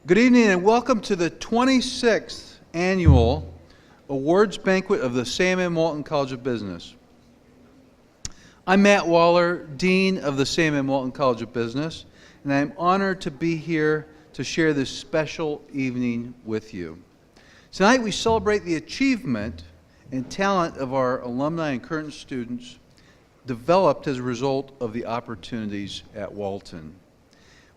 Good evening and welcome to the 26th Annual Awards Banquet of the Sam M. Walton College of Business. I'm Matt Waller, Dean of the Sam M. Walton College of Business, and I'm honored to be here to share this special evening with you. Tonight we celebrate the achievement and talent of our alumni and current students developed as a result of the opportunities at Walton.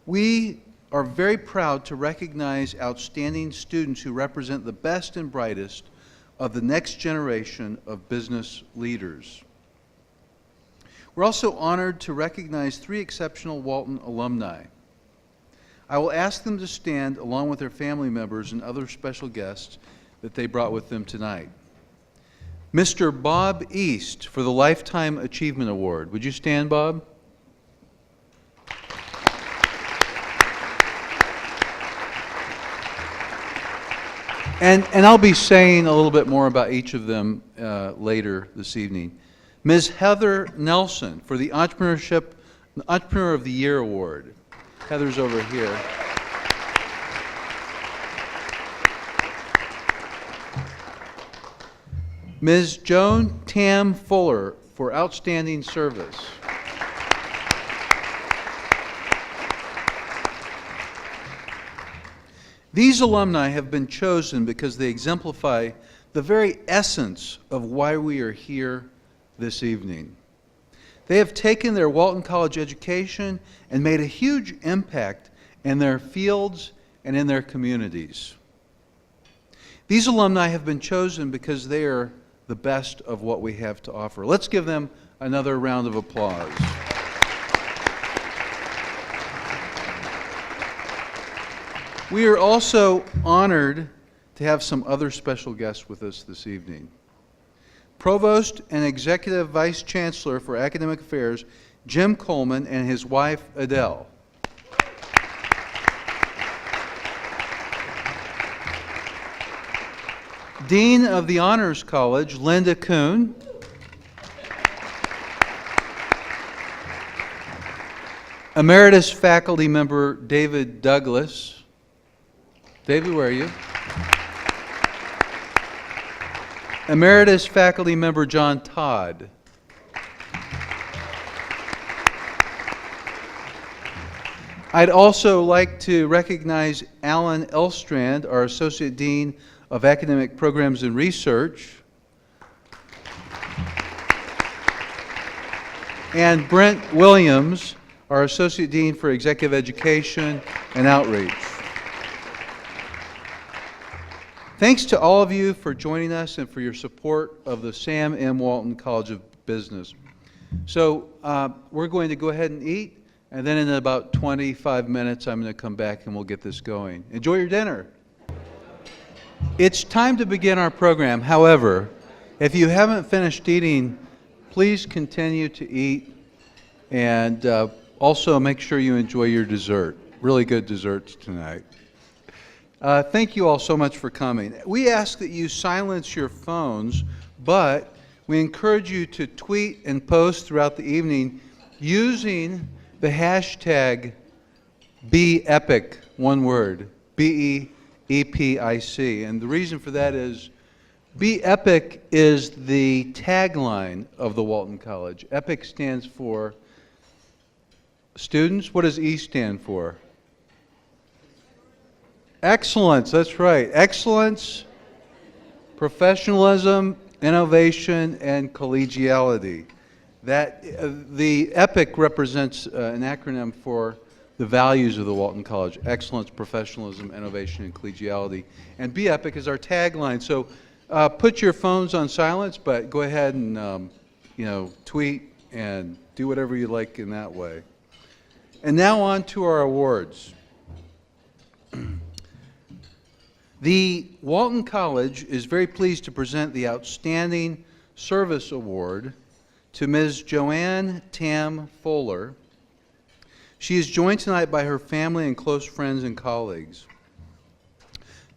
We are very proud to recognize outstanding students who represent the best and brightest of the next generation of business leaders. We're also honored to recognize 3 exceptional Walton alumni. I will ask them to stand along with their family members and other special guests that they brought with them tonight. Mr. Bob East for the Lifetime Achievement Award. Would you stand, Bob? And I'll be saying a little bit more about each of them later this evening. Ms. Heather Nelson for the Entrepreneur of the Year Award. Heather's over here. Ms. Joanne Tam Fuller for Outstanding Service. These alumni have been chosen because they exemplify the very essence of why we are here this evening. They have taken their Walton College education and made a huge impact in their fields and in their communities. These alumni have been chosen because they are the best of what we have to offer. Let's give them another round of applause. We are also honored to have some other special guests with us this evening. Provost and Executive Vice Chancellor for Academic Affairs, Jim Coleman, and his wife, Adele. Dean of the Honors College, Linda Kuhn. Emeritus Faculty Member, David Douglas. David, where are you? Emeritus Faculty Member John Todd. I'd also like to recognize Alan Elstrand, our Associate Dean of Academic Programs and Research, and Brent Williams, our Associate Dean for Executive Education and Outreach. Thanks to all of you for joining us and for your support of the Sam M. Walton College of Business. So we're going to go ahead and eat, and then in about 25 minutes I'm going to come back and we'll get this going. Enjoy your dinner. It's time to begin our program. However, if you haven't finished eating, please continue to eat, and also make sure you enjoy your dessert. Really good desserts tonight. Thank you all so much for coming. We ask that you silence your phones, but we encourage you to tweet and post throughout the evening using the hashtag BEPIC, one word, BEEPIC. And the reason for that is BEPIC is the tagline of the Walton College. EPIC stands for students. What does E stand for? Excellence, that's right. Excellence, professionalism, innovation, and collegiality. The EPIC represents an acronym for the values of the Walton College: excellence, professionalism, innovation, and collegiality. And BEPIC is our tagline. So put your phones on silence, but go ahead and tweet and do whatever you like in that way. And now on to our awards. The Walton College is very pleased to present the Outstanding Service Award to Ms. Joanne Tam Fuller. She is joined tonight by her family and close friends and colleagues.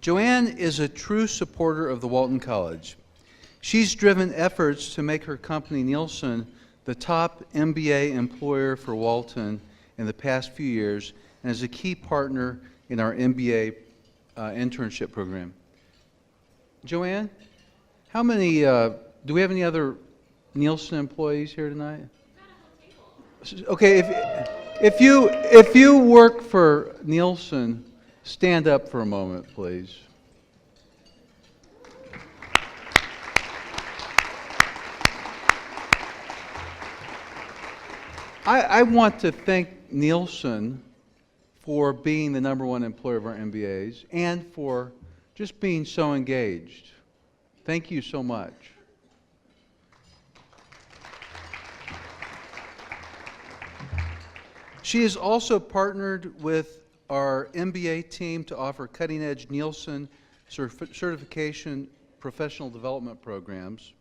Joanne is a true supporter of the Walton College. She's driven efforts to make her company, Nielsen, the top MBA employer for Walton in the past few years, and is a key partner in our MBA internship program. Joanne, how many, do we have any other Nielsen employees here tonight? Okay, if you work for Nielsen, stand up for a moment, please. I want to thank Nielsen for being the #1 employer of our MBAs and for just being so engaged. Thank you so much. She has also partnered with our MBA team to offer cutting-edge Nielsen certification professional development programs.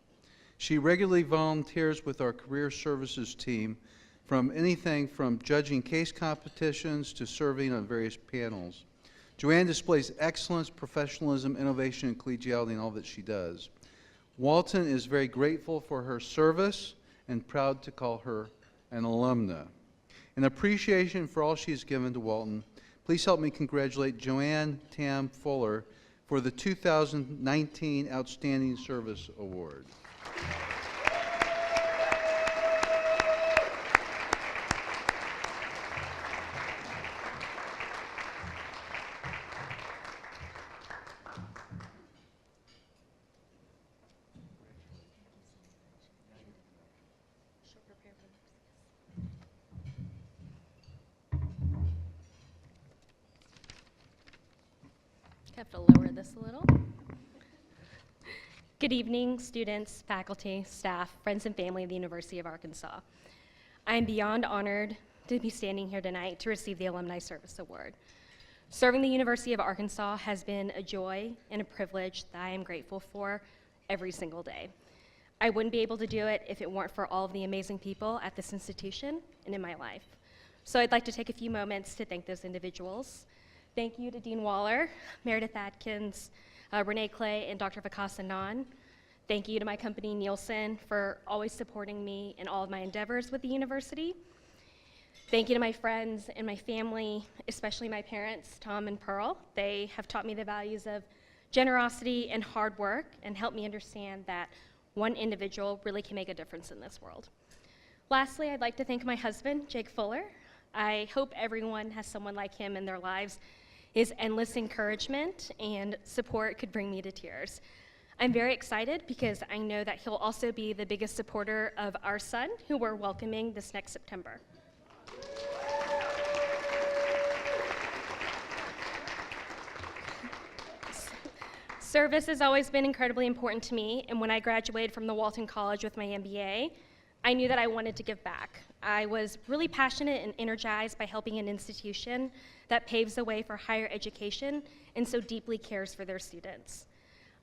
She regularly volunteers with our career services team from anything from judging case competitions to serving on various panels. Joanne displays excellence, professionalism, innovation, and collegiality in all that she does. Walton is very grateful for her service and proud to call her an alumna. In appreciation for all she has given to Walton, please help me congratulate Joanne Tam Fuller for the 2019 Outstanding Service Award. I have to lower this a little. Good evening, students, faculty, staff, friends, and family of the University of Arkansas. I am beyond honored to be standing here tonight to receive the Alumni Service Award. Serving the University of Arkansas has been a joy and a privilege that I am grateful for every single day. I wouldn't be able to do it if it weren't for all of the amazing people at this institution and in my life. So I'd like to take a few moments to thank those individuals. Thank you to Dean Waller, Meredith Atkins, Renee Clay, and Dr. Vikas Anand. Thank you to my company, Nielsen, for always supporting me in all of my endeavors with the university. Thank you to my friends and my family, especially my parents, Tom and Pearl. They have taught me the values of generosity and hard work and helped me understand that one individual really can make a difference in this world. Lastly, I'd like to thank my husband, Jake Fuller. I hope everyone has someone like him in their lives. His endless encouragement and support could bring me to tears. I'm very excited because I know that he'll also be the biggest supporter of our son, who we're welcoming this next September. Service has always been incredibly important to me, and when I graduated from the Walton College with my MBA, I knew that I wanted to give back. I was really passionate and energized by helping an institution that paves the way for higher education and so deeply cares for their students.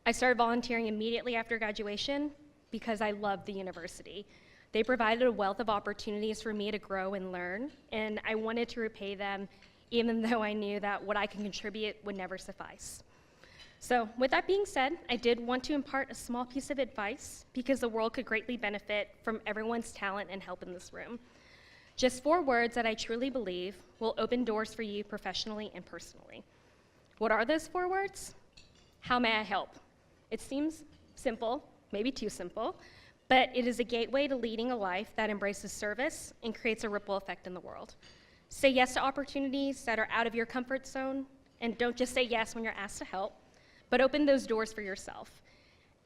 I started volunteering immediately after graduation because I loved the university. They provided a wealth of opportunities for me to grow and learn, and I wanted to repay them even though I knew that what I can contribute would never suffice. So with that being said, I did want to impart a small piece of advice because the world could greatly benefit from everyone's talent and help in this room. Just 4 words that I truly believe will open doors for you professionally and personally. What are those 4 words? How may I help? It seems simple, maybe too simple, but it is a gateway to leading a life that embraces service and creates a ripple effect in the world. Say yes to opportunities that are out of your comfort zone, and don't just say yes when you're asked to help, but open those doors for yourself.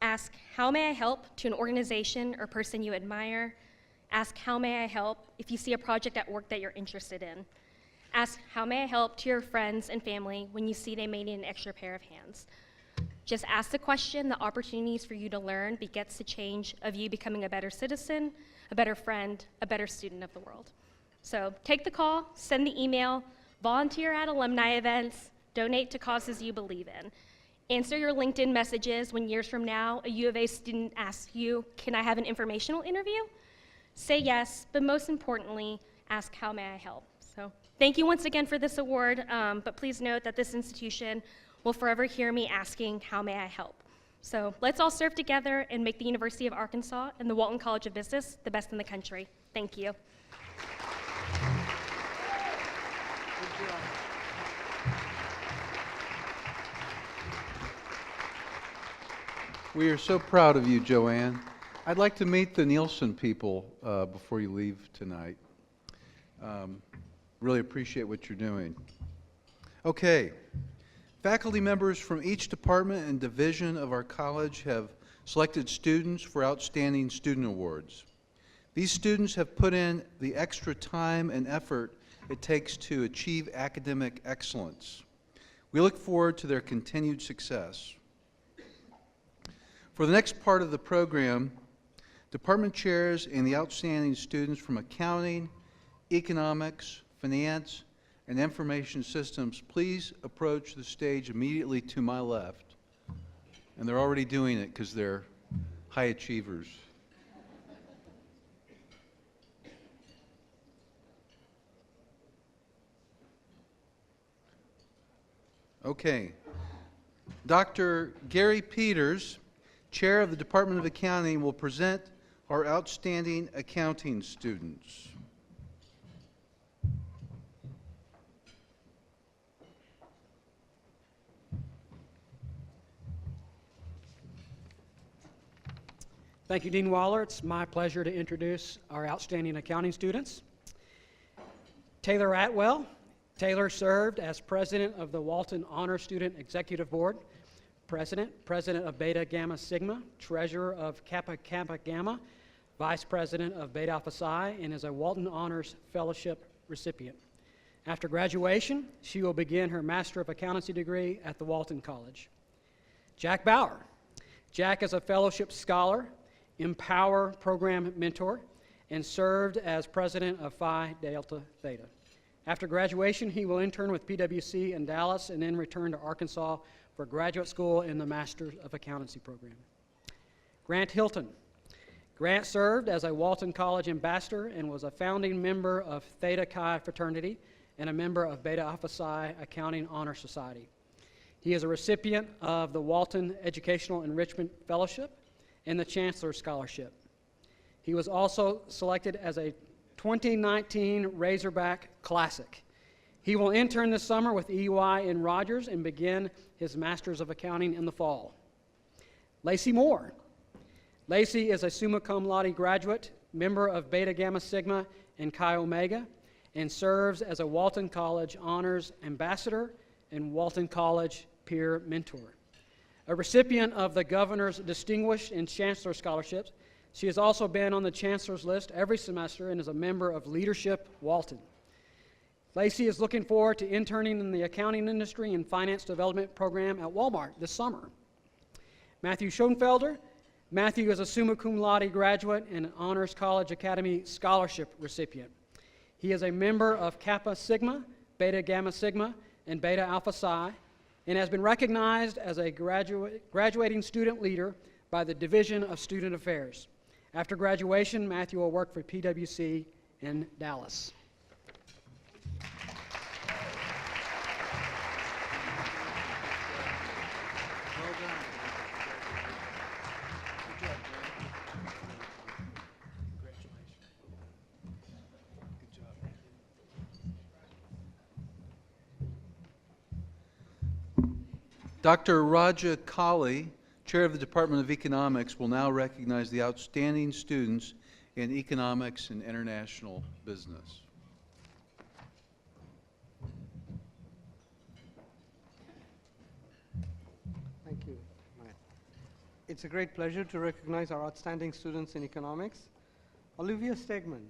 Ask, how may I help, to an organization or person you admire. Ask, how may I help, if you see a project at work that you're interested in. Ask, how may I help, to your friends and family when you see they may need an extra pair of hands. Just ask the question. The opportunities for you to learn begets the change of you becoming a better citizen, a better friend, a better student of the world. So take the call, send the email, volunteer at alumni events, donate to causes you believe in. Answer your LinkedIn messages when years from now a U of A student asks you, can I have an informational interview? Say yes, but most importantly, ask, how may I help? So thank you once again for this award, but please note that this institution will forever hear me asking, how may I help? So let's all serve together and make the University of Arkansas and the Walton College of Business the best in the country. Thank you. Good job. We are so proud of you, Joanne. I'd like to meet the Nielsen people before you leave tonight. Really appreciate what you're doing. Okay. Faculty members from each department and division of our college have selected students for Outstanding Student Awards. These students have put in the extra time and effort it takes to achieve academic excellence. We look forward to their continued success. For the next part of the program, department chairs and the outstanding students from accounting, economics, finance, and information systems, please approach the stage immediately to my left. And they're already doing it because they're high achievers. Okay. Dr. Gary Peters, Chair of the Department of Accounting, will present our outstanding accounting students. Thank you, Dean Waller. It's my pleasure to introduce our outstanding accounting students. Taylor Atwell. Taylor served as president of the Walton Honor Student Executive Board, president of Beta Gamma Sigma, treasurer of Kappa Kappa Gamma, vice president of Beta Alpha Psi, and is a Walton Honors Fellowship recipient. After graduation, she will begin her Master of Accountancy degree at the Walton College. Jack Bauer. Jack is a fellowship scholar, Empower program mentor, and served as president of Phi Delta Theta. After graduation, he will intern with PwC in Dallas and then return to Arkansas for graduate school in the Master of Accountancy program. Grant Hilton. Grant served as a Walton College ambassador and was a founding member of Theta Chi fraternity and a member of Beta Alpha Psi Accounting Honor Society. He is a recipient of the Walton Educational Enrichment Fellowship and the Chancellor Scholarship. He was also selected as a 2019 Razorback Classic. He will intern this summer with EY in Rogers and begin his Masters of Accounting in the fall. Lacey Moore. Lacey is a summa cum laude graduate, member of Beta Gamma Sigma and Chi Omega, and serves as a Walton College Honors Ambassador and Walton College Peer Mentor. A recipient of the Governor's Distinguished and Chancellor Scholarships, she has also been on the Chancellor's list every semester and is a member of Leadership Walton. Lacey is looking forward to interning in the accounting industry and finance development program at Walmart this summer. Matthew Schoenfelder. Matthew is a summa cum laude graduate and an Honors College Academy Scholarship recipient. He is a member of Kappa Sigma, Beta Gamma Sigma, and Beta Alpha Psi, and has been recognized as a graduating student leader by the Division of Student Affairs. After graduation, Matthew will work for PwC in Dallas. Dr. Raja Kali, Chair of the Department of Economics, will now recognize the outstanding students in economics and international business. Thank you, Matt. It's a great pleasure to recognize our outstanding students in economics. Olivia Stiegman.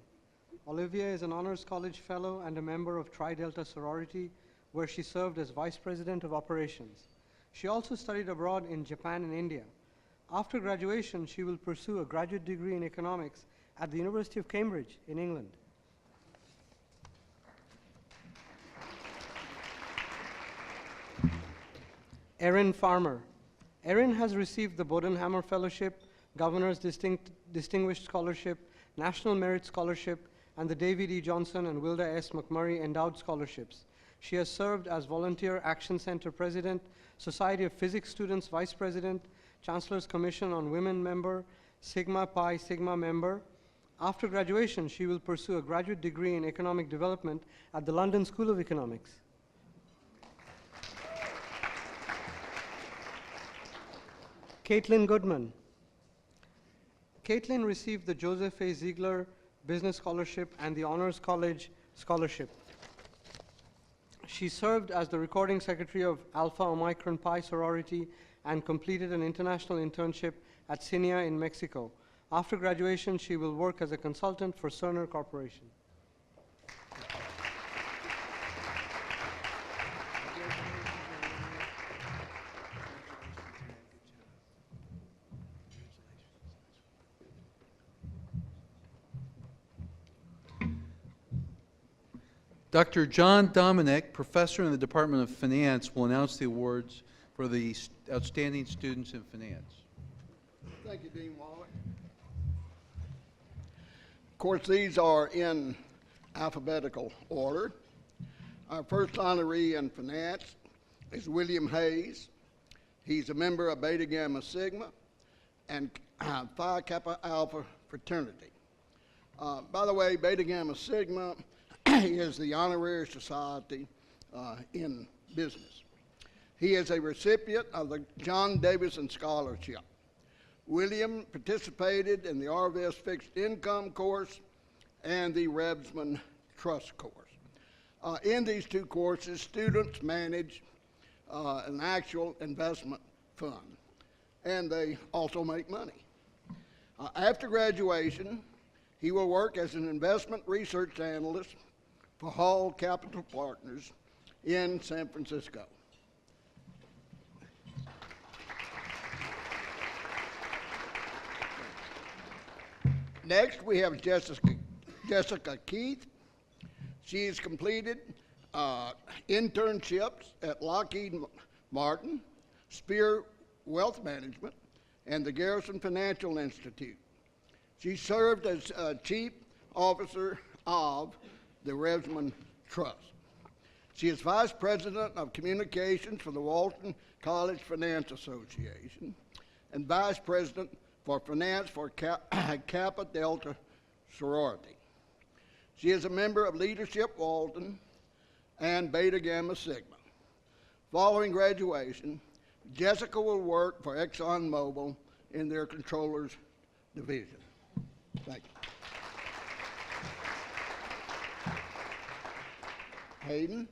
Olivia is an Honors College Fellow and a member of Tri Delta sorority, where she served as Vice President of Operations. She also studied abroad in Japan and India. After graduation, she will pursue a graduate degree in economics at the University of Cambridge in England. Erin Farmer. Erin has received the Bodenhammer Fellowship, Governor's Distinguished Scholarship, National Merit Scholarship, and the David E. Johnson and Wilda S. McMurray Endowed Scholarships. She has served as Volunteer Action Center President, Society of Physics Students Vice President, Chancellor's Commission on Women member, Sigma Pi Sigma member. After graduation, she will pursue a graduate degree in economic development at the London School of Economics. Caitlin Goodman. Caitlin received the Joseph A. Ziegler Business Scholarship and the Honors College Scholarship. She served as the recording secretary of Alpha Omicron Pi sorority and completed an international internship at CINIA in Mexico. After graduation, she will work as a consultant for Cerner Corporation. Dr. John Dominic, professor in the Department of Finance, will announce the awards for the outstanding students in finance. Thank you, Dean Waller. Of course, these are in alphabetical order. Our first honoree in finance is William Hayes. He's a member of Beta Gamma Sigma and Phi Kappa Alpha fraternity. By the way, Beta Gamma Sigma is the honorary society in business. He is a recipient of the John Davison Scholarship. William participated in the RVS Fixed Income course and the Rebsman Trust course. In these two courses, students manage an actual investment fund, and they also make money. After graduation, he will work as an investment research analyst for Hall Capital Partners in San Francisco. Next, we have Jessica Keith. She has completed internships at Lockheed Martin, Spear Wealth Management, and the Garrison Financial Institute. She served as chief officer of the Rebsman Trust. She is vice president of communications for the Walton College Finance Association and vice president for finance for Kappa Delta sorority. She is a member of Leadership Walton and Beta Gamma Sigma. Following graduation, Jessica will work for ExxonMobil in their controllers division. Thank you. Hayden.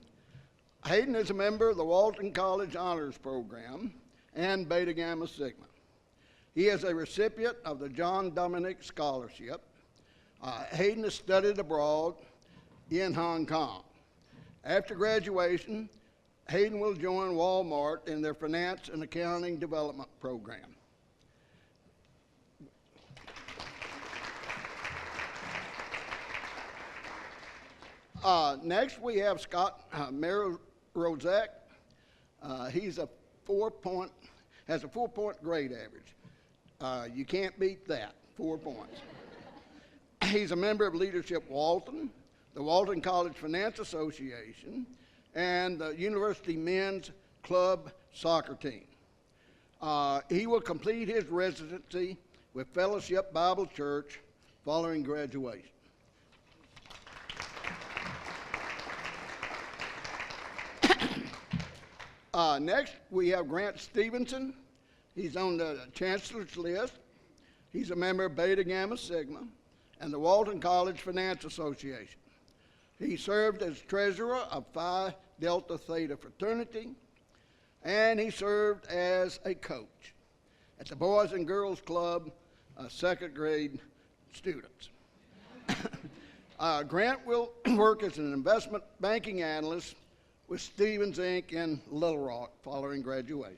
Hayden is a member of the Walton College Honors Program and Beta Gamma Sigma. He is a recipient of the John Dominic Scholarship. Hayden has studied abroad in Hong Kong. After graduation, Hayden will join Walmart in their Finance and Accounting Development Program. Next, we have Scott Rozek. He's a has a 4-point grade average. You can't beat that, 4 points. He's a member of Leadership Walton, the Walton College Finance Association, and the University Men's Club soccer team. He will complete his residency with Fellowship Bible Church following graduation. Next, we have Grant Stevenson. He's on the chancellor's list. He's a member of Beta Gamma Sigma and the Walton College Finance Association. He served as treasurer of Phi Delta Theta fraternity, and he served as a coach at the Boys and Girls Club, second grade students. Grant will work as an investment banking analyst with Stevens Inc. in Little Rock following graduation.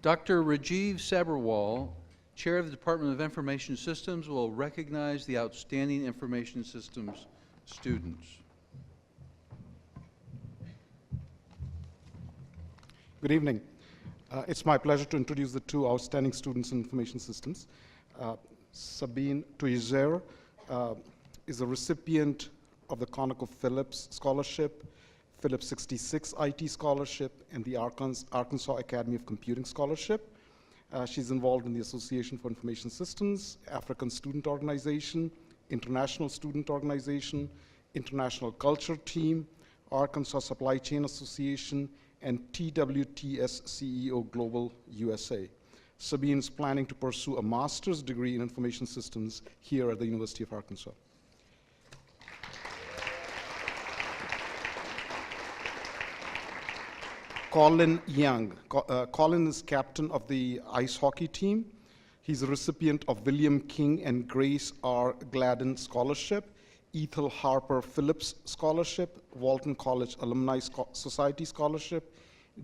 Dr. Rajiv Sabharwal, Chair of the Department of Information Systems, will recognize the outstanding information systems students. Good evening. It's my pleasure to introduce the two outstanding students in information systems. Sabine Tuizer is a recipient of the ConocoPhillips Scholarship, Phillips 66 IT Scholarship, and the Arkansas Academy of Computing Scholarship. She's involved in the Association for Information Systems, African Student Organization, International Student Organization, International Culture Team, Arkansas Supply Chain Association, and TWTS CEO Global USA. Sabine is planning to pursue a master's degree in information systems here at the University of Arkansas. Colin Young. Colin is captain of the ice hockey team. He's a recipient of William King and Grace R. Gladden Scholarship, Ethel Harper Phillips Scholarship, Walton College Alumni Society Scholarship,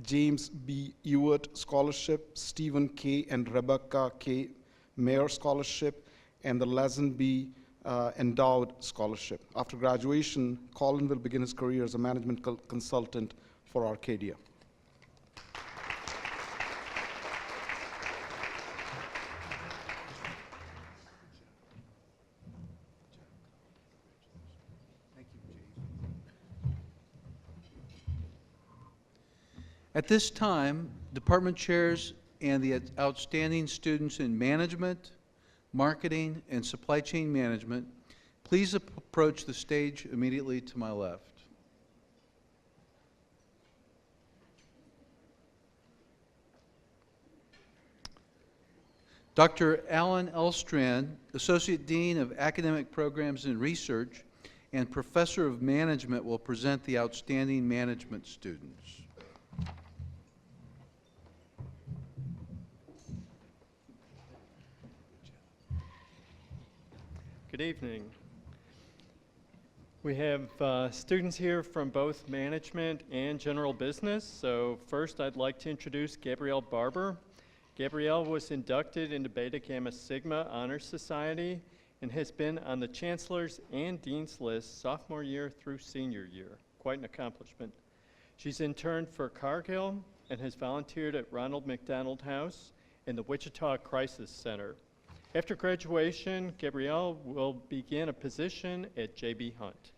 James B. Ewart Scholarship, Stephen K. and Rebecca K. Mayer Scholarship, and the Lazenby Endowed Scholarship. After graduation, Colin will begin his career as a management consultant for Arcadia. At this time, department chairs and the outstanding students in management, marketing, and supply chain management, please approach the stage immediately to my left. Dr. Alan Elstrand, Associate Dean of Academic Programs and Research and Professor of Management, will present the outstanding management students. Good evening. We have students here from both management and general business. So first I'd like to introduce Gabrielle Barbour. Gabrielle was inducted into Beta Gamma Sigma Honor Society and has been on the Chancellor's and Dean's list sophomore year through senior year. Quite an accomplishment. She's interned for Cargill and has volunteered at Ronald McDonald House and the Wichita Crisis Center. After graduation, Gabrielle will begin a position at J.B. Hunt.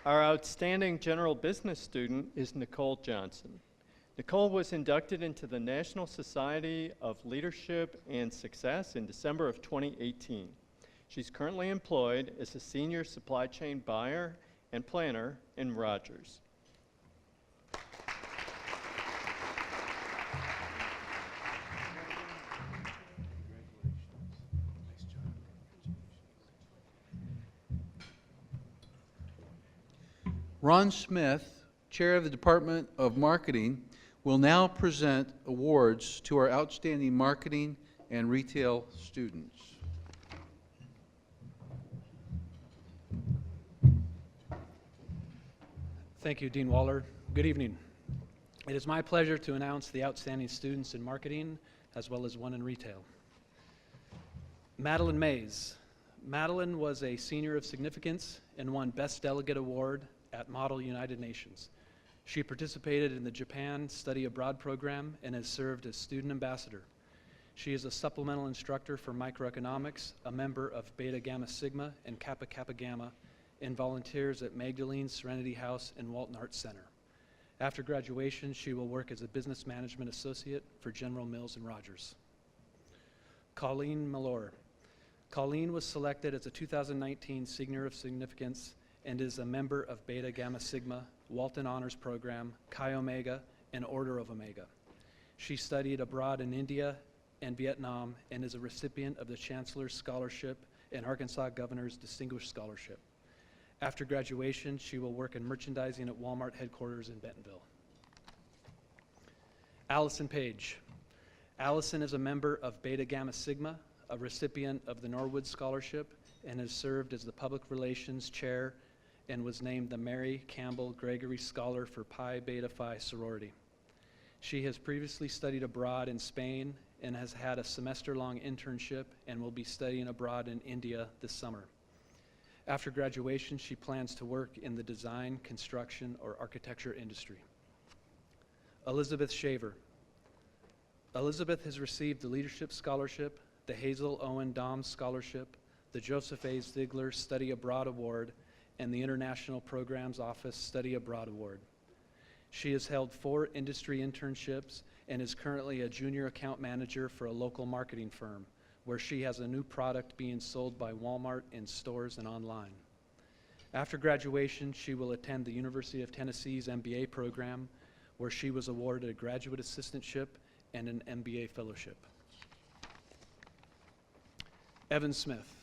Our outstanding general business student is Nicole Johnson. Nicole was inducted into the National Society of Leadership and Success in December of 2018. She's currently employed as a senior supply chain buyer and planner in Rogers. Ron Smith, Chair of the Department of Marketing, will now present awards to our outstanding marketing and retail students. Thank you, Dean Waller. Good evening. It is my pleasure to announce the outstanding students in marketing as well as one in retail. Madeline Mays. Madeline was a senior of significance and won Best Delegate Award at Model United Nations. She participated in the Japan Study Abroad program and has served as student ambassador. She is a supplemental instructor for microeconomics, a member of Beta Gamma Sigma and Kappa Kappa Gamma, and volunteers at Magdalene Serenity House and Walton Arts Center. After graduation, she will work as a business management associate for General Mills and Rogers. Colleen Malor. Colleen was selected as a 2019 Senior of Significance and is a member of Beta Gamma Sigma, Walton Honors Program, Chi Omega, and Order of Omega. She studied abroad in India and Vietnam and is a recipient of the Chancellor's Scholarship and Arkansas Governor's Distinguished Scholarship. After graduation, she will work in merchandising at Walmart headquarters in Bentonville. Allison Page. Allison is a member of Beta Gamma Sigma, a recipient of the Norwood Scholarship, and has served as the Public Relations Chair and was named the Mary Campbell Gregory Scholar for Pi Beta Phi sorority. She has previously studied abroad in Spain and has had a semester-long internship and will be studying abroad in India this summer. After graduation, she plans to work in the design, construction, or architecture industry. Elizabeth Shaver. Elizabeth has received the Leadership Scholarship, the Hazel Owen Doms Scholarship, the Joseph A. Ziegler Study Abroad Award, and the International Programs Office Study Abroad Award. She has held 4 industry internships and is currently a junior account manager for a local marketing firm, where she has a new product being sold by Walmart in stores and online. After graduation, she will attend the University of Tennessee's MBA program, where she was awarded a graduate assistantship and an MBA fellowship. Evan Smith.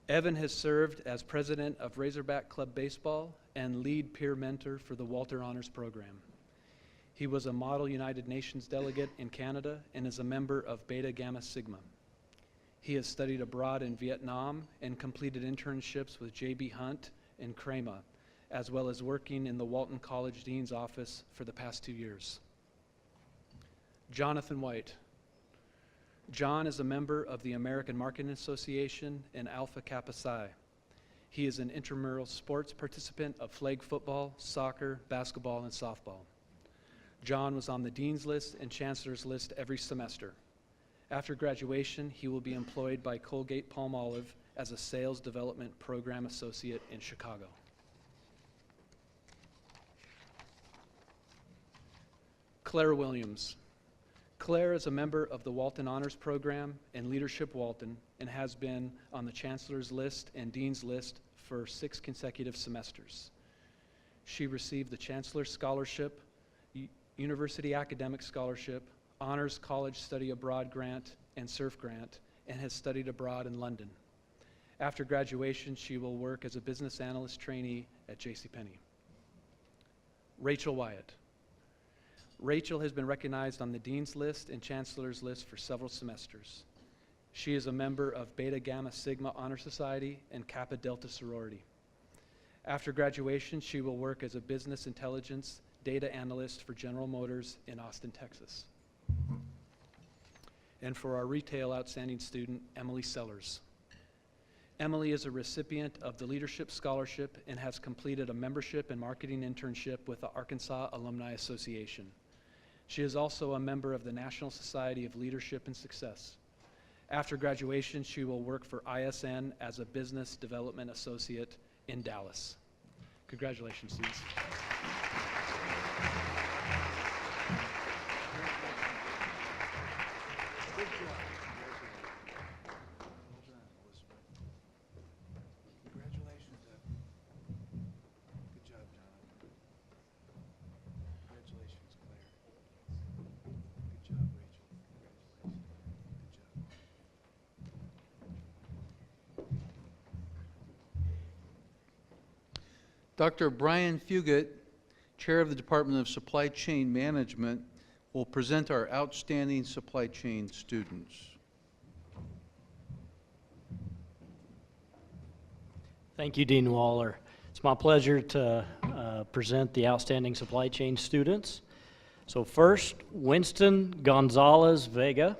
Evan has served as president of Razorback Club Baseball and lead peer mentor for the Walter Honors Program. He was a Model United Nations delegate in Canada and is a member of Beta Gamma Sigma. He has studied abroad in Vietnam and completed internships with J.B. Hunt and Crema, as well as working in the Walton College Dean's office for the past 2 years. Jonathan White. John is a member of the American Marketing Association and Alpha Kappa Psi. He is an intramural sports participant of flag football, soccer, basketball, and softball. John was on the Dean's List and Chancellor's List every semester. After graduation, he will be employed by Colgate-Palmolive as a Sales Development Program Associate in Chicago. Claire Williams. Claire is a member of the Walton Honors Program and Leadership Walton and has been on the Chancellor's List and Dean's List for 6 consecutive semesters. She received the Chancellor's Scholarship, University Academic Scholarship, Honors College Study Abroad Grant, and SURF Grant, and has studied abroad in London. After graduation, she will work as a business analyst trainee at JCPenney. Rachel Wyatt. Rachel has been recognized on the Dean's List and Chancellor's List for several semesters. She is a member of Beta Gamma Sigma Honor Society and Kappa Delta Sorority. After graduation, she will work as a business intelligence data analyst for General Motors in Austin, Texas. And for our retail outstanding student, Emily Sellers. Emily is a recipient of the Leadership Scholarship and has completed a membership and marketing internship with the Arkansas Alumni Association. She is also a member of the National Society of Leadership and Success. After graduation, she will work for ISN as a Business Development Associate in Dallas. Congratulations, students. Dr. Brian Fugit, Chair of the Department of Supply Chain Management, will present our outstanding supply chain students. Thank you, Dean Waller. It's my pleasure to present the outstanding supply chain students. So first, Winston Gonzalez Vega.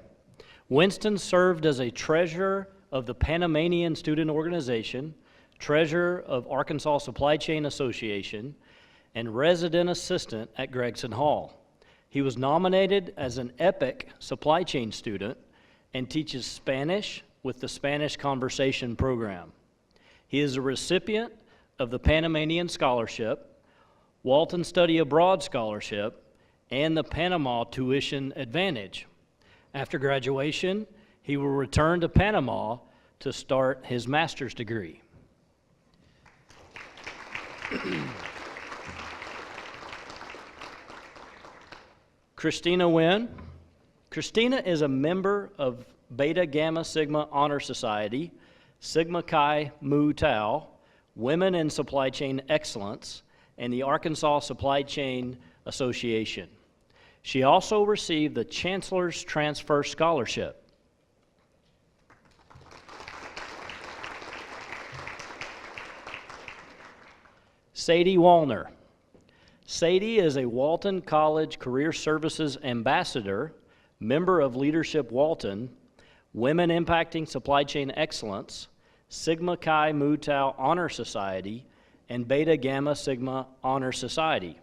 Winston served as a treasurer of the Panamanian Student Organization, treasurer of Arkansas Supply Chain Association, and resident assistant at Gregson Hall. He was nominated as an EPIC supply chain student and teaches Spanish with the Spanish Conversation Program. He is a recipient of the Panamanian Scholarship, Walton Study Abroad Scholarship, and the Panama Tuition Advantage. After graduation, he will return to Panama to start his master's degree. Christina Nguyen. Christina is a member of Beta Gamma Sigma Honor Society, Sigma Chi Mu Tau, Women in Supply Chain Excellence, and the Arkansas Supply Chain Association. She also received the Chancellor's Transfer Scholarship. Sadie Wallner. Sadie is a Walton College Career Services Ambassador, member of Leadership Walton, Women Impacting Supply Chain Excellence, Sigma Chi Mu Tau Honor Society, and Beta Gamma Sigma Honor Society.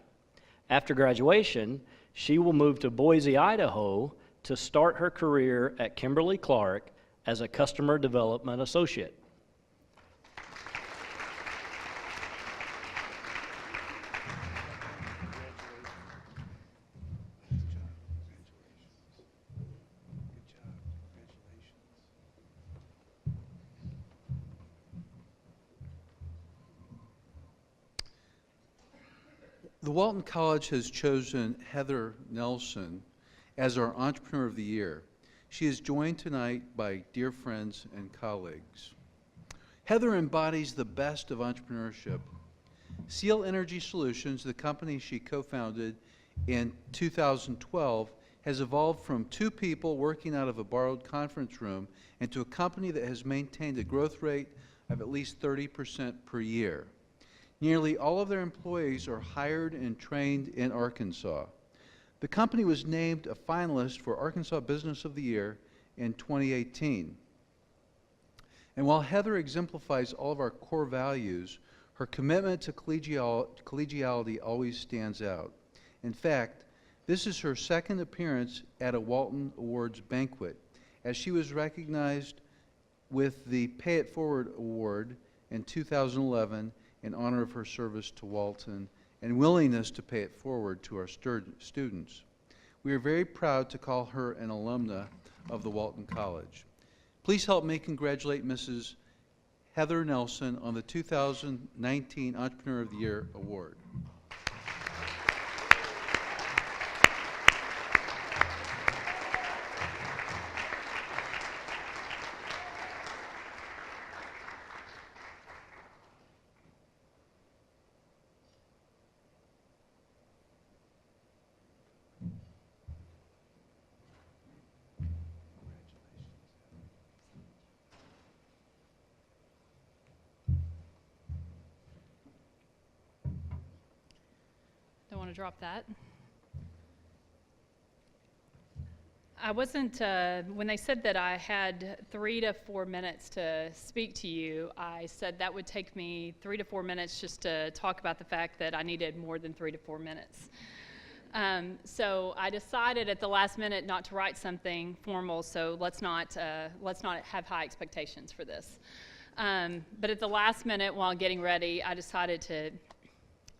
After graduation, she will move to Boise, Idaho to start her career at Kimberly-Clark as a Customer Development Associate. The Walton College has chosen Heather Nelson as our Entrepreneur of the Year. She is joined tonight by dear friends and colleagues. Heather embodies the best of entrepreneurship. Seal Energy Solutions, the company she co-founded in 2012, has evolved from two people working out of a borrowed conference room into a company that has maintained a growth rate of at least 30% per year. Nearly all of their employees are hired and trained in Arkansas. The company was named a finalist for Arkansas Business of the Year in 2018. And while Heather exemplifies all of our core values, her commitment to collegiality always stands out. In fact, this is her second appearance at a Walton Awards banquet, as she was recognized with the Pay It Forward Award in 2011 in honor of her service to Walton and willingness to pay it forward to our students. We are very proud to call her an alumna of the Walton College. Please help me congratulate Mrs. Heather Nelson on the 2019 Entrepreneur of the Year Award. Don't want to drop that. I wasn't, when they said that I had 3 to 4 minutes to speak to you, I said that would take me 3 to 4 minutes just to talk about the fact that I needed more than 3 to 4 minutes. So I decided at the last minute not to write something formal, so let's not have high expectations for this. But at the last minute while getting ready, I decided to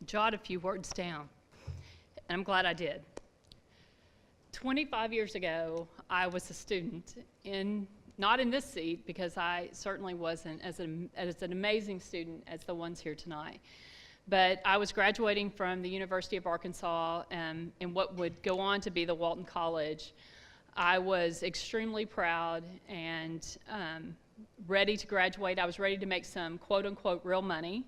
jot a few words down, and I'm glad I did. 25 years ago, I was a student not in this seat, because I certainly wasn't as an amazing student as the ones here tonight. But I was graduating from the University of Arkansas in what would go on to be the Walton College. I was extremely proud and ready to graduate. I was ready to make some quote-unquote real money.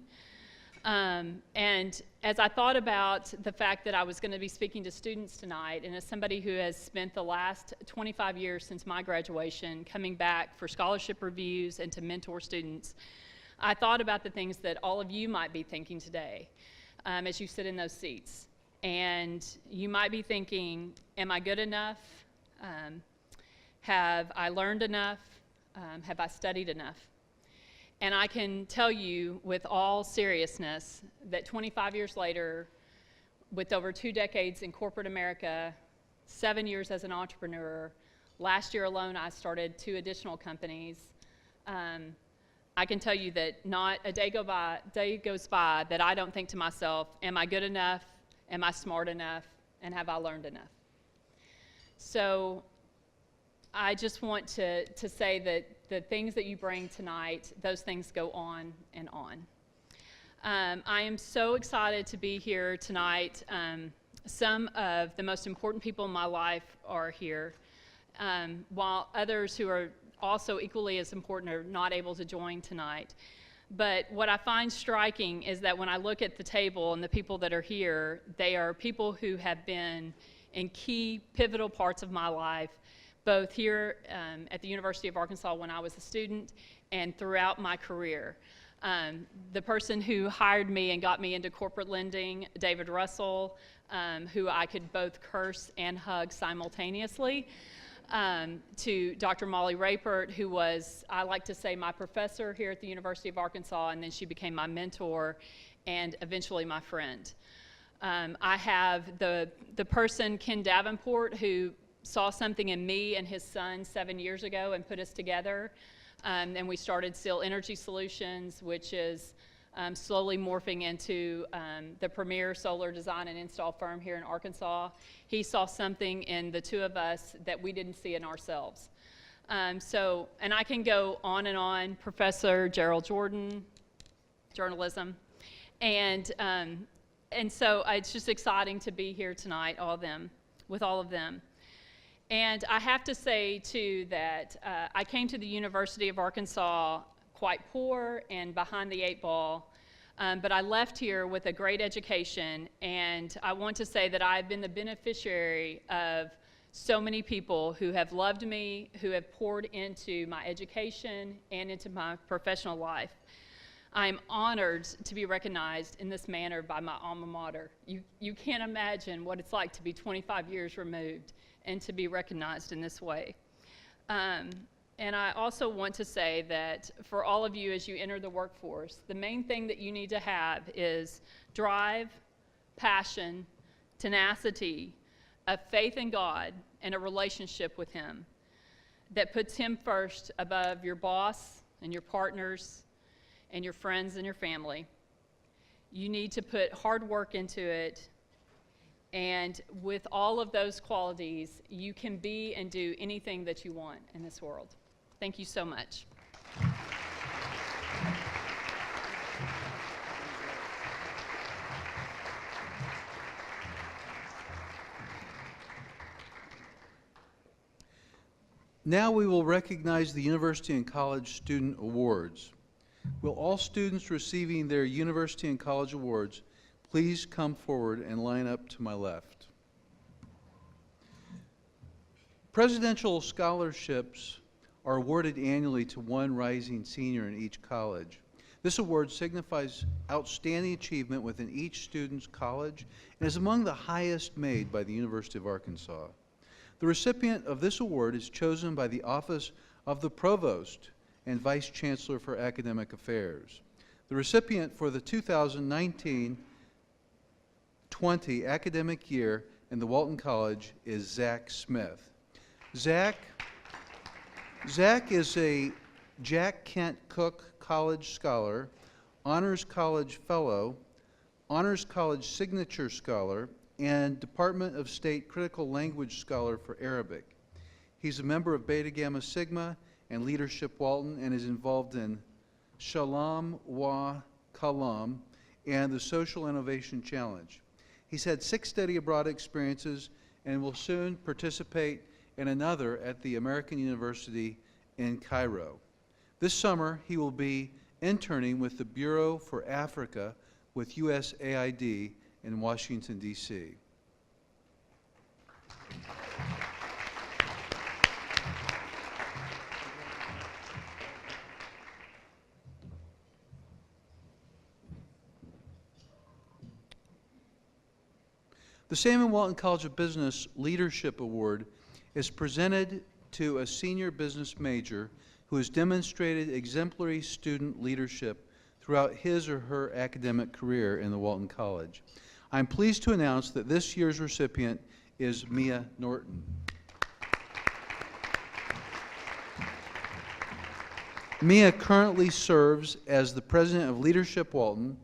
And as I thought about the fact that I was going to be speaking to students tonight, and as somebody who has spent the last 25 years since my graduation coming back for scholarship reviews and to mentor students, I thought about the things that all of you might be thinking today as you sit in those seats. And you might be thinking, am I good enough? Have I learned enough? Have I studied enough? And I can tell you with all seriousness that 25 years later, with over 2 decades in corporate America, 7 years as an entrepreneur, last year alone I started 2 additional companies, I can tell you that not a day goes by that I don't think to myself, am I good enough, am I smart enough, and have I learned enough? So I just want to say that the things that you bring tonight, those things go on and on. I am so excited to be here tonight. Some of the most important people in my life are here, while others who are also equally as important are not able to join tonight. But what I find striking is that when I look at the table and the people that are here, they are people who have been in key, pivotal parts of my life, both here at the University of Arkansas when I was a student and throughout my career. The person who hired me and got me into corporate lending, David Russell, who I could both curse and hug simultaneously. to Dr. Molly Rapert, who was, I like to say, my professor here at the University of Arkansas, and then she became my mentor and eventually my friend. I have the person, Ken Davenport, who saw something in me and his son 7 years ago and put us together. And we started Seal Energy Solutions, which is slowly morphing into the premier solar design and install firm here in Arkansas. He saw something in the two of us that we didn't see in ourselves. And I can go on and on. Professor Gerald Jordan, journalism. And so it's just exciting to be here tonight, with all of them. And I have to say, too, that I came to the University of Arkansas quite poor and behind the eight ball, but I left here with a great education, and I want to say that I've been the beneficiary of so many people who have loved me, who have poured into my education and into my professional life. I'm honored to be recognized in this manner by my alma mater. You can't imagine what it's like to be 25 years removed and to be recognized in this way. And I also want to say that for all of you as you enter the workforce, the main thing that you need to have is drive, passion, tenacity, a faith in God, and a relationship with Him that puts Him first above your boss and your partners and your friends and your family. You need to put hard work into it, and with all of those qualities, you can be and do anything that you want in this world. Thank you so much. Now we will recognize the University and College Student Awards. Will all students receiving their University and College Awards please come forward and line up to my left? Presidential scholarships are awarded annually to one rising senior in each college. This award signifies outstanding achievement within each student's college and is among the highest made by the University of Arkansas. The recipient of this award is chosen by the Office of the Provost and Vice Chancellor for Academic Affairs. The recipient for the 2019-20 academic year in the Walton College is Zac Smith. Zac is a Jack Kent Cook College Scholar, Honors College Fellow, Honors College Signature Scholar, and Department of State Critical Language Scholar for Arabic. He's a member of Beta Gamma Sigma and Leadership Walton and is involved in Shalom wa Kalam and the Social Innovation Challenge. He's had 6 study abroad experiences and will soon participate in another at the American University in Cairo. This summer, he will be interning with the Bureau for Africa with USAID in Washington, D.C. The Sam & Walton College of Business Leadership Award is presented to a senior business major who has demonstrated exemplary student leadership throughout his or her academic career in the Walton College. I'm pleased to announce that this year's recipient is Mia Norton. Mia currently serves as the president of Leadership Walton,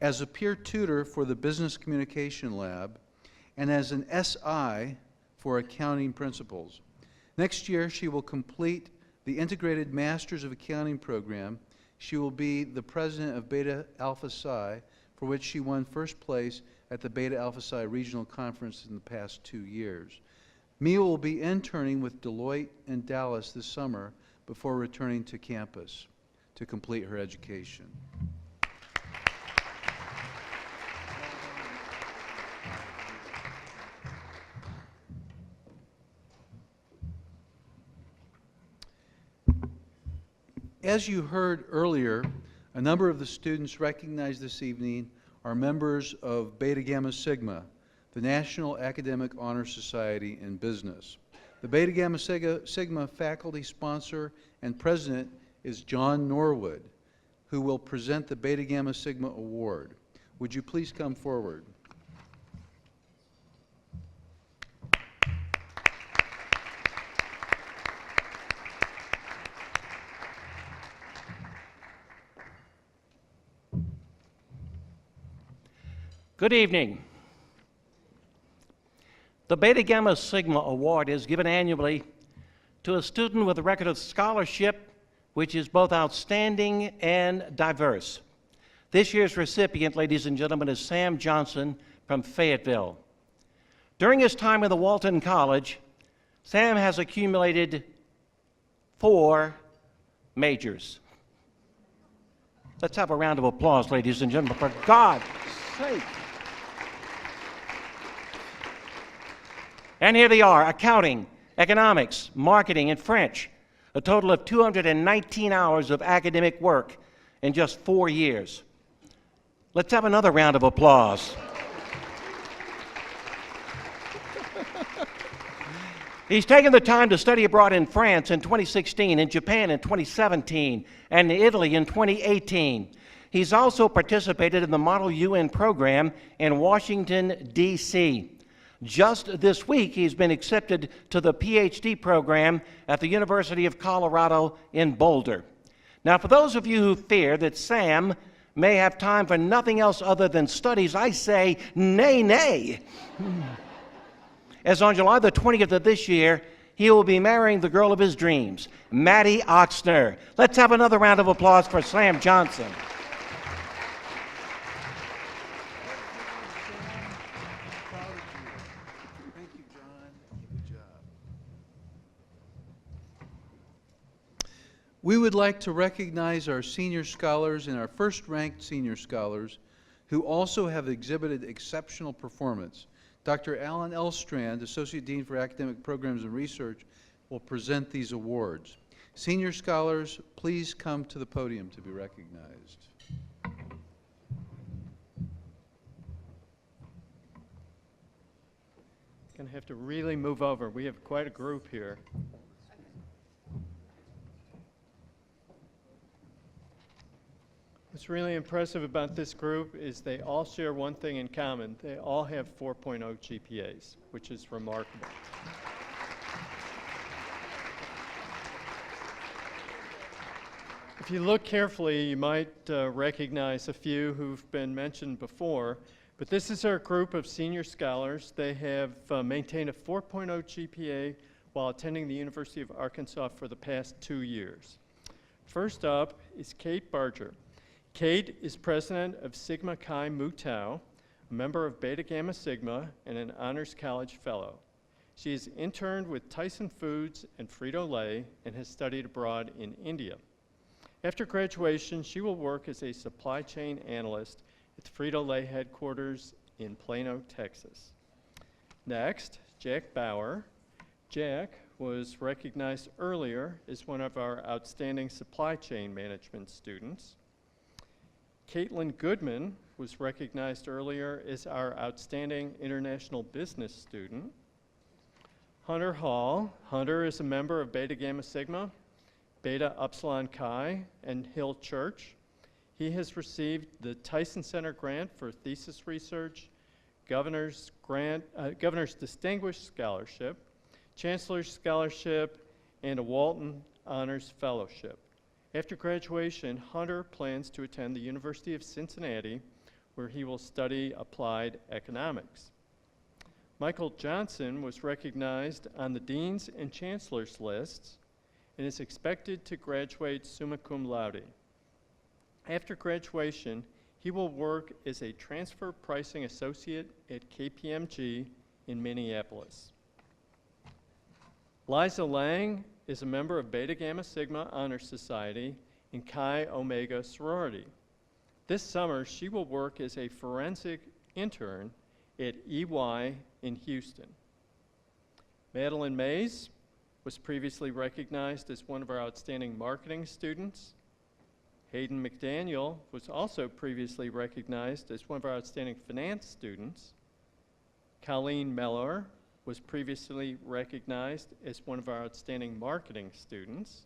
as a peer tutor for the Business Communication Lab, and as an SI for accounting principles. Next year, she will complete the Integrated Masters of Accounting program. She will be the president of Beta Alpha Psi, for which she won first place at the Beta Alpha Psi Regional Conference in the past 2 years. Mia will be interning with Deloitte in Dallas this summer before returning to campus to complete her education. As you heard earlier, a number of the students recognized this evening are members of Beta Gamma Sigma, the National Academic Honor Society in Business. The Beta Gamma Sigma faculty sponsor and president is John Norwood, who will present the Beta Gamma Sigma Award. Would you please come forward? Good evening. The Beta Gamma Sigma Award is given annually to a student with a record of scholarship which is both outstanding and diverse. This year's recipient, ladies and gentlemen, is Sam Johnson from Fayetteville. During his time at the Walton College, Sam has accumulated 4 majors. Let's have a round of applause, ladies and gentlemen, for God's sake. And here they are: accounting, economics, marketing, and French. A total of 219 hours of academic work in just 4 years. Let's have another round of applause. He's taken the time to study abroad in France in 2016, in Japan in 2017, and in Italy in 2018. He's also participated in the Model UN program in Washington, D.C. Just this week, he's been accepted to the PhD program at the University of Colorado in Boulder. Now, for those of you who fear that Sam may have time for nothing else other than studies, I say, nay, nay. As on July the 20th of this year, he will be marrying the girl of his dreams, Maddie Oxner. Let's have another round of applause for Sam Johnson. We would like to recognize our senior scholars and our first-ranked senior scholars who also have exhibited exceptional performance. Dr. Alan Elstrand, Associate Dean for Academic Programs and Research, will present these awards. Senior scholars, please come to the podium to be recognized. Gonna have to really move over. We have quite a group here. What's really impressive about this group is they all share one thing in common. They all have 4.0 GPAs, which is remarkable. If you look carefully, you might recognize a few who've been mentioned before, but this is our group of senior scholars. They have maintained a 4.0 GPA while attending the University of Arkansas for the past 2 years. First up is Kate Barger. Kate is president of Sigma Chi Mu Tau, a member of Beta Gamma Sigma, and an Honors College Fellow. She has interned with Tyson Foods and Frito-Lay and has studied abroad in India. After graduation, she will work as a supply chain analyst at the Frito-Lay headquarters in Plano, Texas. Next, Jack Bauer. Jack was recognized earlier as one of our outstanding supply chain management students. Caitlin Goodman was recognized earlier as our outstanding international business student. Hunter Hall. Hunter is a member of Beta Gamma Sigma, Beta Upsilon Chi, and Hill Church. He has received the Tyson Center Grant for Thesis Research, Governor's Distinguished Scholarship, Chancellor's Scholarship, and a Walton Honors Fellowship. After graduation, Hunter plans to attend the University of Cincinnati, where he will study applied economics. Michael Johnson was recognized on the Dean's and Chancellor's lists and is expected to graduate summa cum laude. After graduation, he will work as a transfer pricing associate at KPMG in Minneapolis. Liza Lang is a member of Beta Gamma Sigma Honor Society and Chi Omega sorority. This summer, she will work as a forensic intern at EY in Houston. Madeline Mays was previously recognized as one of our outstanding marketing students. Hayden McDaniel was also previously recognized as one of our outstanding finance students. Colleen Mellor was previously recognized as one of our outstanding marketing students.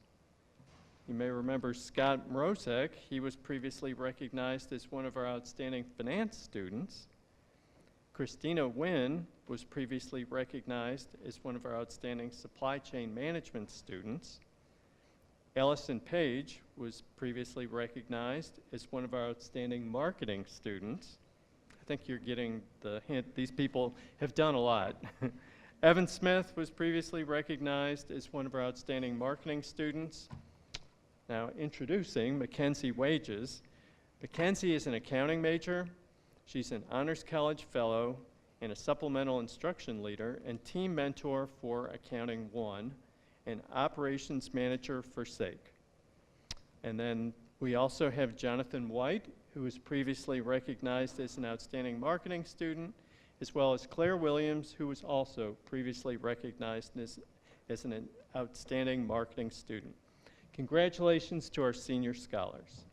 You may remember Scott Mrozek. He was previously recognized as one of our outstanding finance students. Christina Nguyen was previously recognized as one of our outstanding supply chain management students. Allison Page was previously recognized as one of our outstanding marketing students. I think you're getting the hint. These people have done a lot. Evan Smith was previously recognized as one of our outstanding marketing students. Now introducing Mackenzie Wages. Mackenzie is an accounting major. She's an Honors College Fellow and a supplemental instruction leader and team mentor for Accounting 1 and operations manager for SAKE. And then we also have Jonathan White, who was previously recognized as an outstanding marketing student, as well as Claire Williams, who was also previously recognized as an outstanding marketing student. Congratulations to our senior scholars.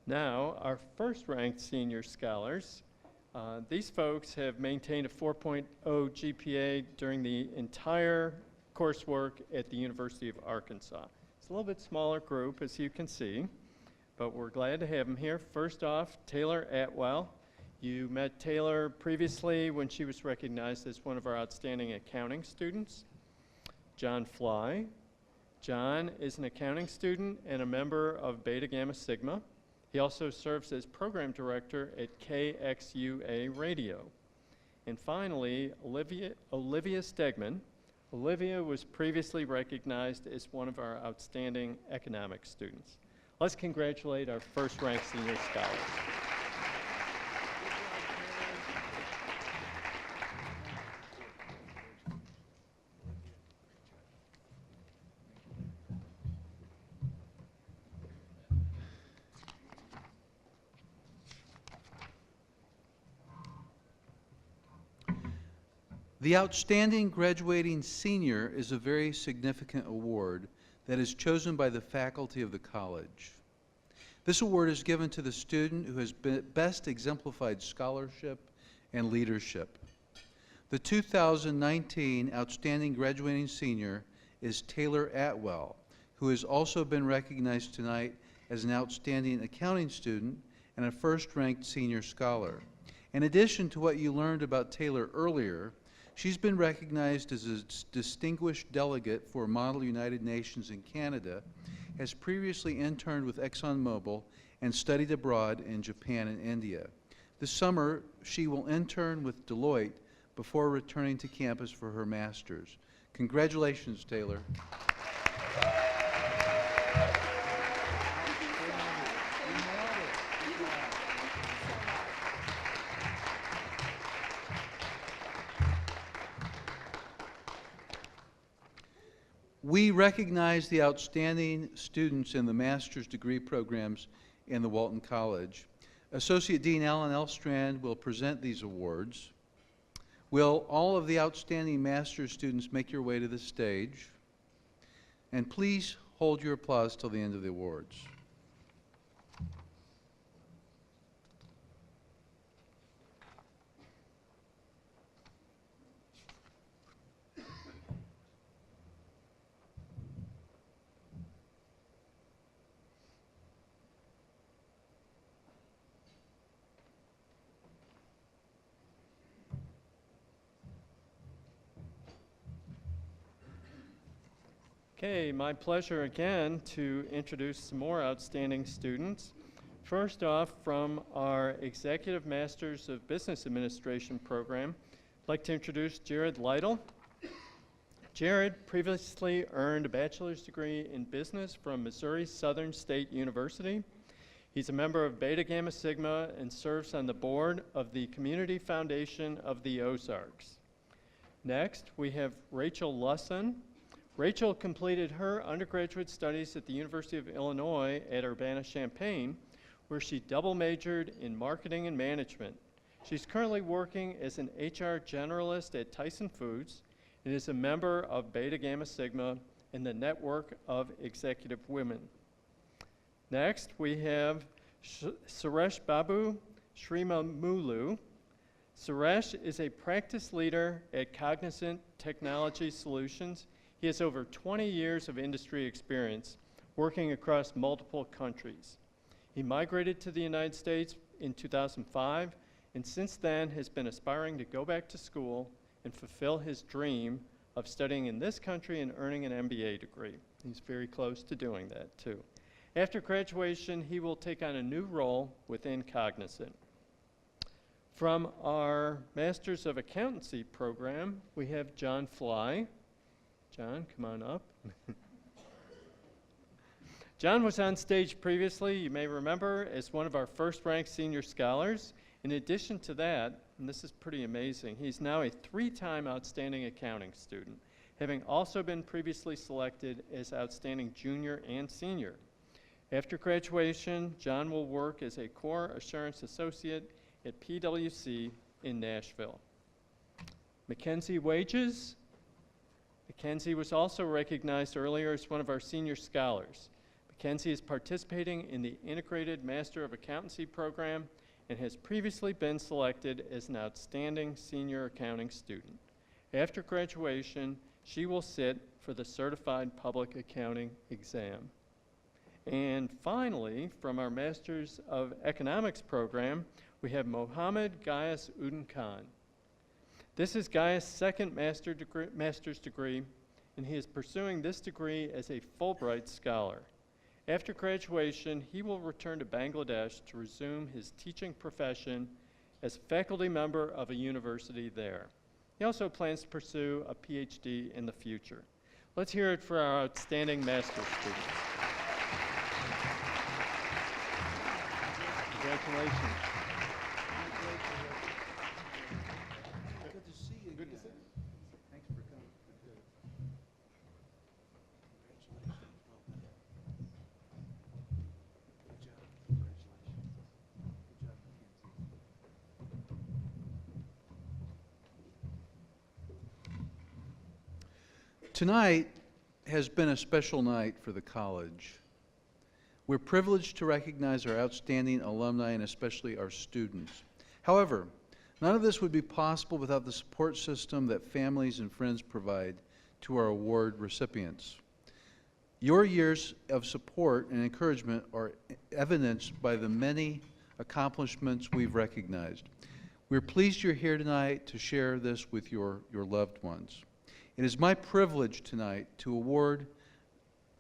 Now, our first-ranked senior scholars. These folks have maintained a 4.0 GPA during the entire coursework at the University of Arkansas. It's a little bit smaller group, as you can see, but we're glad to have them here. First off, Taylor Atwell. You met Taylor previously when she was recognized as one of our outstanding accounting students. John Fly. John is an accounting student and a member of Beta Gamma Sigma. He also serves as program director at KXUA Radio. And finally, Olivia Stiegman. Olivia was previously recognized as one of our outstanding economics students. Let's congratulate our first-ranked senior scholars. The Outstanding Graduating Senior is a very significant award that is chosen by the faculty of the college. This award is given to the student who has best exemplified scholarship and leadership. The 2019 Outstanding Graduating Senior is Taylor Atwell, who has also been recognized tonight as an outstanding accounting student and a first-ranked senior scholar. In addition to what you learned about Taylor earlier, she's been recognized as a distinguished delegate for Model United Nations in Canada, has previously interned with ExxonMobil, and studied abroad in Japan and India. This summer, she will intern with Deloitte before returning to campus for her master's. Congratulations, Taylor. We recognize the outstanding students in the master's degree programs in the Walton College. Associate Dean Alan Elstrand will present these awards. Will all of the outstanding master's students make your way to the stage? And please hold your applause till the end of the awards. Okay, my pleasure again to introduce some more outstanding students. First off, from our Executive Masters of Business Administration program, I'd like to introduce Jared Lytle. Jared previously earned a bachelor's degree in business from Missouri Southern State University. He's a member of Beta Gamma Sigma and serves on the board of the Community Foundation of the Ozarks. Next, we have Rachel Lusson. Rachel completed her undergraduate studies at the University of Illinois at Urbana-Champaign, where she double majored in marketing and management. She's currently working as an HR generalist at Tyson Foods and is a member of Beta Gamma Sigma and the Network of Executive Women. Next, we have Suresh Babu Srimamulu. Suresh is a practice leader at Cognizant Technology Solutions. He has over 20 years of industry experience working across multiple countries. He migrated to the United States in 2005, and since then has been aspiring to go back to school and fulfill his dream of studying in this country and earning an MBA degree. He's very close to doing that too. After graduation, he will take on a new role within Cognizant. From our Masters of Accountancy program, we have John Fly. John, come on up. John was on stage previously, you may remember, as one of our first-ranked senior scholars. In addition to that, and this is pretty amazing, he's now a 3-time outstanding accounting student, having also been previously selected as outstanding junior and senior. After graduation, John will work as a core assurance associate at PwC in Nashville. Mackenzie Wages. Mackenzie was also recognized earlier as one of our senior scholars. Mackenzie is participating in the Integrated Master of Accountancy program and has previously been selected as an outstanding senior accounting student. After graduation, she will sit for the Certified Public Accounting exam. And finally, from our Masters of Economics program, we have Mohammed Gayas Udin Khan. This is Gayas' second master's degree, and he is pursuing this degree as a Fulbright scholar. After graduation, he will return to Bangladesh to resume his teaching profession as a faculty member of a university there. He also plans to pursue a PhD in the future. Let's hear it for our outstanding master's students. Congratulations. Good to see you. Good to see you. Thanks for coming. Tonight has been a special night for the college. We're privileged to recognize our outstanding alumni and especially our students. However, none of this would be possible without the support system that families and friends provide to our award recipients. Your years of support and encouragement are evidenced by the many accomplishments we've recognized. We're pleased you're here tonight to share this with your loved ones. It is my privilege tonight to award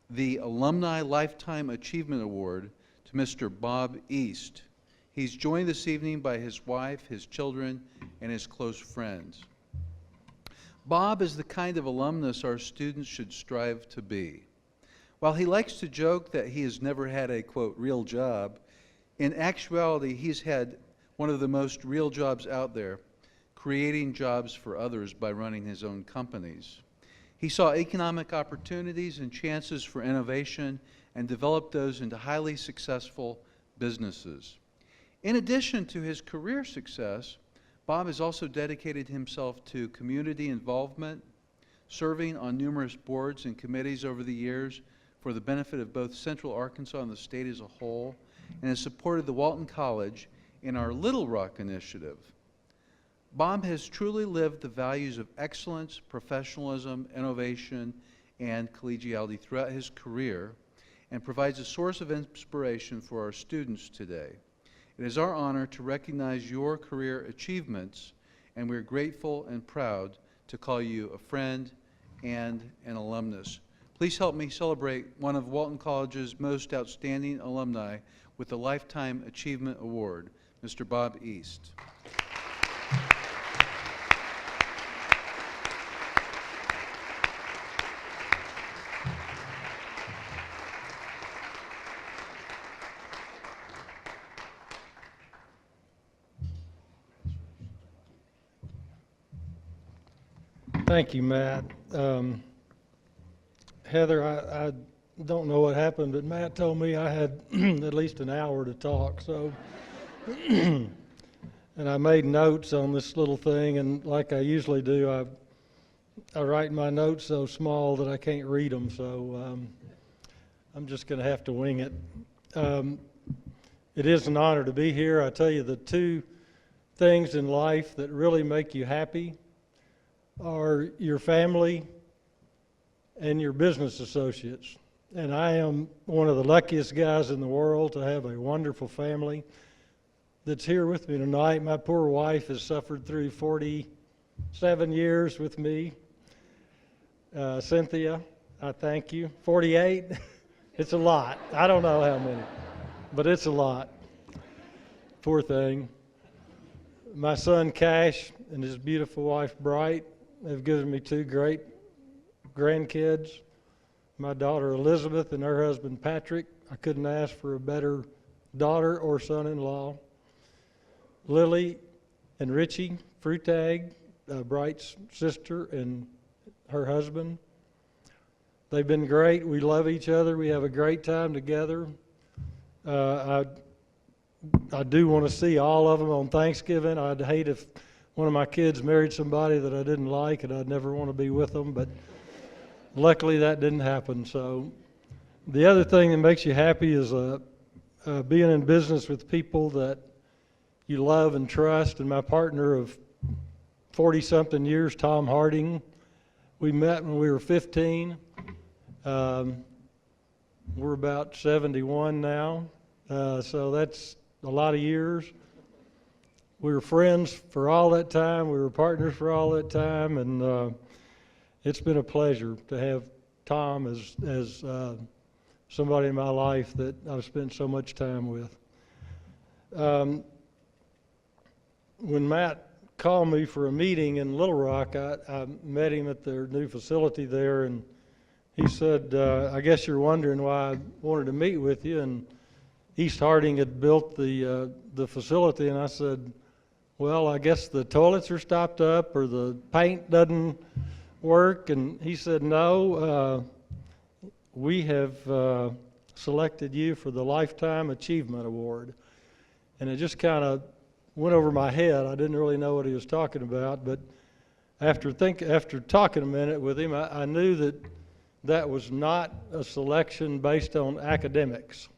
the Alumni Lifetime Achievement Award to Mr. Bob East. He's joined this evening by his wife, his children, and his close friends. Bob is the kind of alumnus our students should strive to be. While he likes to joke that he has never had a, quote, real job, in actuality, he's had one of the most real jobs out there, creating jobs for others by running his own companies. He saw economic opportunities and chances for innovation and developed those into highly successful businesses. In addition to his career success, Bob has also dedicated himself to community involvement, serving on numerous boards and committees over the years for the benefit of both Central Arkansas and the state as a whole, and has supported the Walton College in our Little Rock initiative. Bob has truly lived the values of excellence, professionalism, innovation, and collegiality throughout his career and provides a source of inspiration for our students today. It is our honor to recognize your career achievements, and we're grateful and proud to call you a friend and an alumnus. Please help me celebrate one of Walton College's most outstanding alumni with the Lifetime Achievement Award, Mr. Bob East. Thank you, Matt. Heather, I don't know what happened, but Matt told me I had at least an hour to talk, so and I made notes on this little thing, and like I usually do, I write my notes so small that I can't read them, so I'm just going to have to wing it. It is an honor to be here. I tell you, the two things in life that really make you happy are your family and your business associates. And I am one of the luckiest guys in the world to have a wonderful family that's here with me tonight. My poor wife has suffered through 47 years with me. Cynthia, I thank you. 48? It's a lot. I don't know how many, but it's a lot. Poor thing. My son Cash and his beautiful wife Bright have given me two great grandkids. My daughter Elizabeth and her husband Patrick. I couldn't ask for a better daughter or son-in-law. Lily and Richie Frutag, Bright's sister and her husband. They've been great. We love each other. We have a great time together. I do want to see all of them on Thanksgiving. I'd hate if one of my kids married somebody that I didn't like, and I'd never want to be with them, but luckily that didn't happen. So the other thing that makes you happy is being in business with people that you love and trust. And my partner of 40-something years, Tom Harding, we met when we were 15. We're about 71 now, so that's a lot of years. We were friends for all that time. We were partners for all that time, and it's been a pleasure to have Tom as somebody in my life that I've spent so much time with. When Matt called me for a meeting in Little Rock, I met him at their new facility there, and he said, I guess you're wondering why I wanted to meet with you. And East Harding had built the facility, and I said, well, I guess the toilets are stopped up or the paint doesn't work. And he said, no, we have selected you for the Lifetime Achievement Award. And it just kind of went over my head. I didn't really know what he was talking about, but after talking a minute with him, I knew that was not a selection based on academics.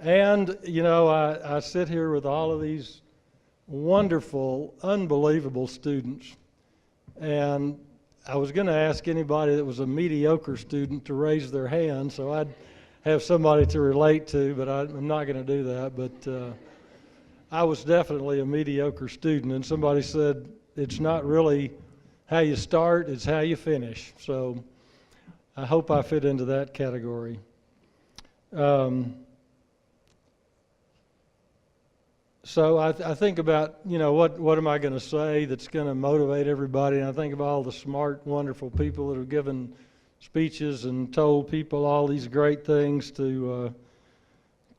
And, you know, I sit here with all of these wonderful, unbelievable students, and I was going to ask anybody that was a mediocre student to raise their hand so I'd have somebody to relate to, but I'm not going to do that. But I was definitely a mediocre student, and somebody said it's not really how you start, it's how you finish. So I hope I fit into that category. So I think about, you know, what am I going to say that's going to motivate everybody? And I think of all the smart, wonderful people that have given speeches and told people all these great things to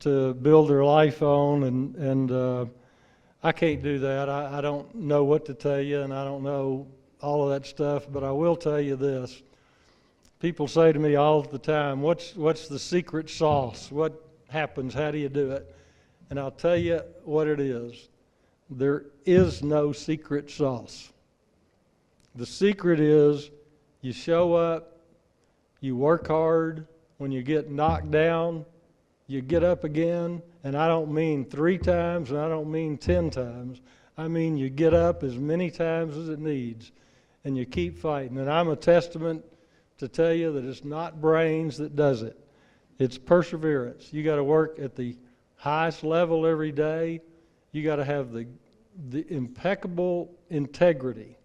build their life on, and I can't do that. I don't know what to tell you, and I don't know all of that stuff, but I will tell you this. People say to me all the time, what's the secret sauce? What happens? How do you do it? And I'll tell you what it is. There is no secret sauce. The secret is you show up, you work hard. When you get knocked down, you get up again. And I don't mean 3 times, and I don't mean 10 times. I mean you get up as many times as it needs, and you keep fighting. And I'm a testament to tell you that it's not brains that does it. It's perseverance. You got to work at the highest level every day. You got to have the impeccable integrity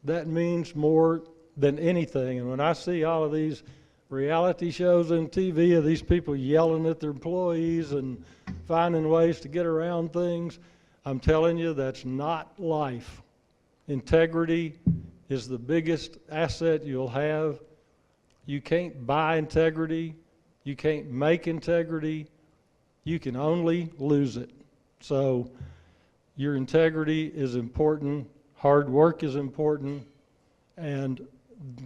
that means more than anything. And when I see all of these reality shows on TV of these people yelling at their employees and finding ways to get around things, I'm telling you, that's not life. Integrity is the biggest asset you'll have. You can't buy integrity. You can't make integrity. You can only lose it. So your integrity is important. Hard work is important. And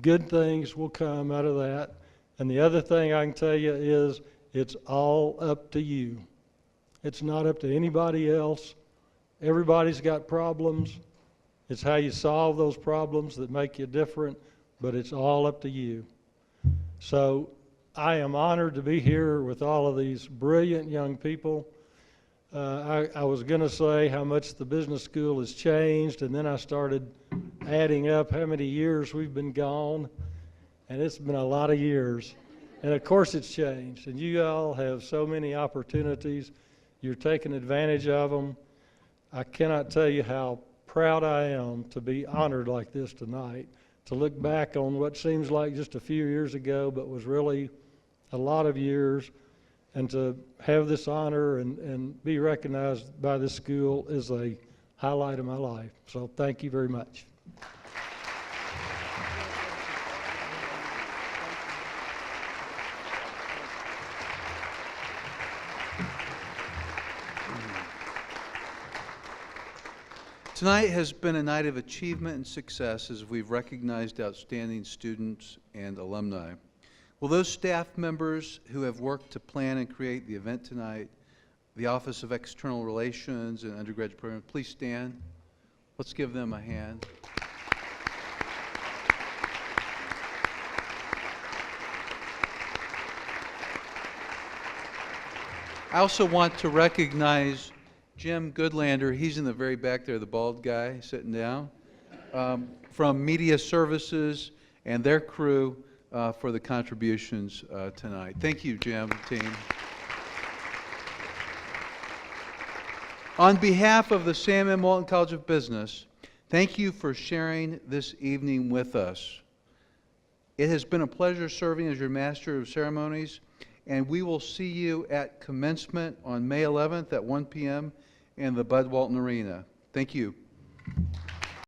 good things will come out of that. And the other thing I can tell you is it's all up to you. It's not up to anybody else. Everybody's got problems. It's how you solve those problems that make you different, but it's all up to you. So I am honored to be here with all of these brilliant young people. I was going to say how much the business school has changed, and then I started adding up how many years we've been gone, and it's been a lot of years. And of course it's changed, and you all have so many opportunities. You're taking advantage of them. I cannot tell you how proud I am to be honored like this tonight, to look back on what seems like just a few years ago, but was really a lot of years, and to have this honor and be recognized by this school is a highlight of my life. So thank you very much. Tonight has been a night of achievement and success as we've recognized outstanding students and alumni. Will those staff members who have worked to plan and create the event tonight, the Office of External Relations and undergraduate program, please stand? Let's give them a hand. I also want to recognize Jim Goodlander. He's in the very back there, the bald guy sitting down, from Media Services and their crew for the contributions tonight. Thank you, Jim, team. On behalf of the Sam M. Walton College of Business, thank you for sharing this evening with us. It has been a pleasure serving as your Master of Ceremonies, and we will see you at commencement on May 11th at 1 p.m. in the Bud Walton Arena. Thank you.